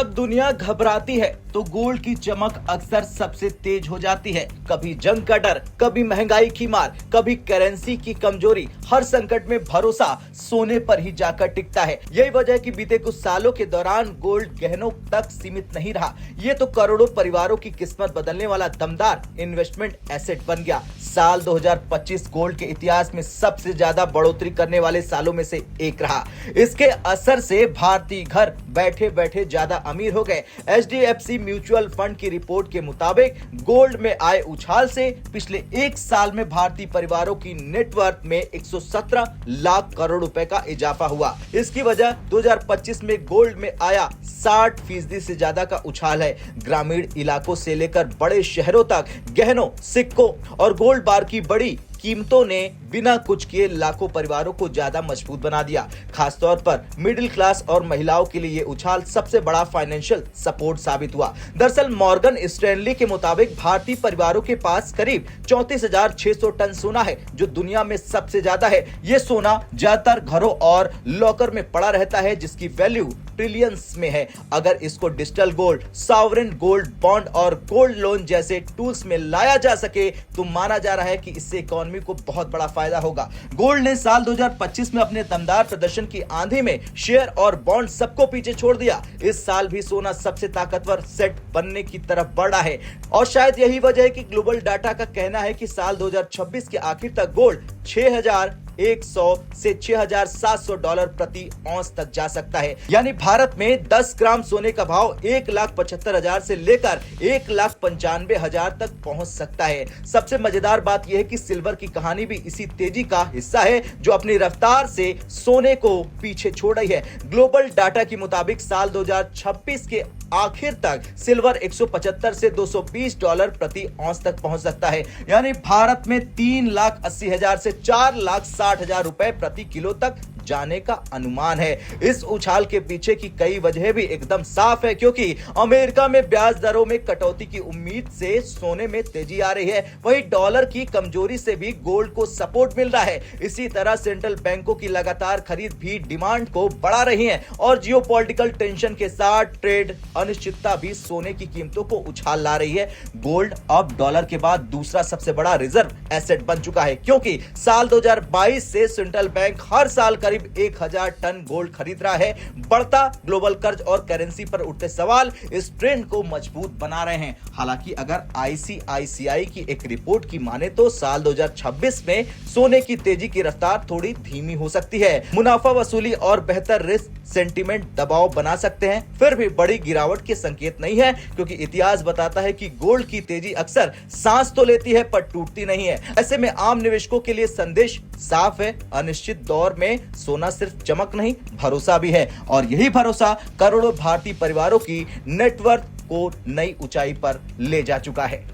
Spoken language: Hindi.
जब दुनिया घबराती है तो गोल्ड की चमक अक्सर सबसे तेज हो जाती है। कभी जंग का डर, कभी महंगाई की मार, कभी करेंसी की कमजोरी। हर संकट में भरोसा सोने पर ही जाकर टिकता है। यही वजह है कि बीते कुछ सालों के दौरान गोल्ड गहनों तक सीमित नहीं रहा। ये तो करोड़ों परिवारों की किस्मत बदलने वाला दमदार इन्वेस्टमेंट एसेट बन गया। साल 2025 गोल्ड के इतिहास में सबसे ज्यादा बढ़ोतरी करने वाले सालों में से एक रहा। इसके असर से भारतीय घर बैठे बैठे ज्यादा अमीर हो गए। HDFC म्यूचुअल फंड की रिपोर्ट के मुताबिक गोल्ड में आए उछाल से पिछले एक साल में भारतीय परिवारों की नेटवर्थ में 117 लाख करोड़ रुपए का इजाफा हुआ। इसकी वजह 2025 में गोल्ड में आया 60% से ज्यादा का उछाल है। ग्रामीण इलाकों से लेकर बड़े शहरों तक गहनों, सिक्कों और गोल्ड बार की बड़ी कीमतों ने बिना कुछ किए लाखों परिवारों को ज्यादा मजबूत बना दिया। खासतौर पर मिडिल क्लास और महिलाओं के लिए ये उछाल सबसे बड़ा फाइनेंशियल सपोर्ट साबित हुआ। दरअसल मॉर्गन स्टैनली के मुताबिक भारतीय परिवारों के पास करीब 34,600 टन सोना है, जो दुनिया में सबसे ज्यादा है। ये सोना ज्यादातर घरों और लॉकर में पड़ा रहता है, जिसकी वैल्यू ट्रिलियंस में है। अगर इसको digital gold, sovereign gold bond और गोल्ड लोन जैसे टूल्स में लाया जा सके तो माना जा रहा है कि इससे इकोनॉमी को बहुत बड़ा फायदा होगा। गोल्ड ने साल 2025 में अपने दमदार प्रदर्शन की आंधी में शेयर और बॉन्ड सबको पीछे छोड़ दिया। इस साल भी सोना सबसे ताकतवर सेट बनने की तरफ बढ़ा है और शायद यही वजह है कि ग्लोबल डाटा का कहना है कि साल 2026 के आखिर तक गोल्ड 6,100 से 6,700 डॉलर प्रति औंस तक जा सकता है। यानी भारत में 10 ग्राम सोने का भाव 1,75,000 से लेकर 1,95,000 तक पहुंच सकता है। सबसे मजेदार बात यह है कि सिल्वर की कहानी भी इसी तेजी का हिस्सा है, जो अपनी रफ्तार से सोने को पीछे छोड़ रही है। ग्लोबल डाटा के मुताबिक साल 2026 के आखिर तक सिल्वर 175 से 220 डॉलर प्रति औंस तक पहुंच सकता है। यानी भारत में 3,80,000 से 4,60,000 रुपए प्रति किलो तक जाने का अनुमान है। इस उछाल के पीछे की कई वजह भी एकदम साफ है, क्योंकि अमेरिका में ब्याज दरों में कटौती की उम्मीद से सोने में तेजी आ रही है। वहीं डॉलर की कमजोरी से भी गोल्ड को सपोर्ट मिल रहा है। इसी तरह सेंट्रल बैंकों की लगातार खरीद भी डिमांड को बढ़ा रही है और जियोपॉलिटिकल टेंशन के साथ ट्रेड अनिश्चितता भी सोने की कीमतों को उछाल ला रही है। गोल्ड अब डॉलर के बाद दूसरा सबसे बड़ा रिजर्व एसेट बन चुका है, क्योंकि साल 2022 से सेंट्रल बैंक हर साल करीब 1,000 टन गोल्ड खरीद रहा है। बढ़ता ग्लोबल कर्ज और करेंसी पर उठते सवाल इस ट्रेंड को मजबूत बना रहे हैं। हालांकि अगर ICICI की एक रिपोर्ट की माने तो साल 2026 में सोने की तेजी की रफ्तार थोड़ी धीमी हो सकती है। मुनाफा वसूली और बेहतर रिस्क सेंटीमेंट दबाव बना सकते हैं, फिर भी बड़ी गिरावट के संकेत नहीं है, क्योंकि इतिहास बताता है कि गोल्ड की तेजी अक्सर सांस तो लेती है पर टूटती नहीं है। ऐसे में आम निवेशकों के लिए संदेश साफ है, अनिश्चित दौर में सोना सिर्फ चमक नहीं, भरोसा भी है और यही भरोसा करोड़ों भारतीय परिवारों की नेटवर्थ को नई ऊंचाई पर ले जा चुका है।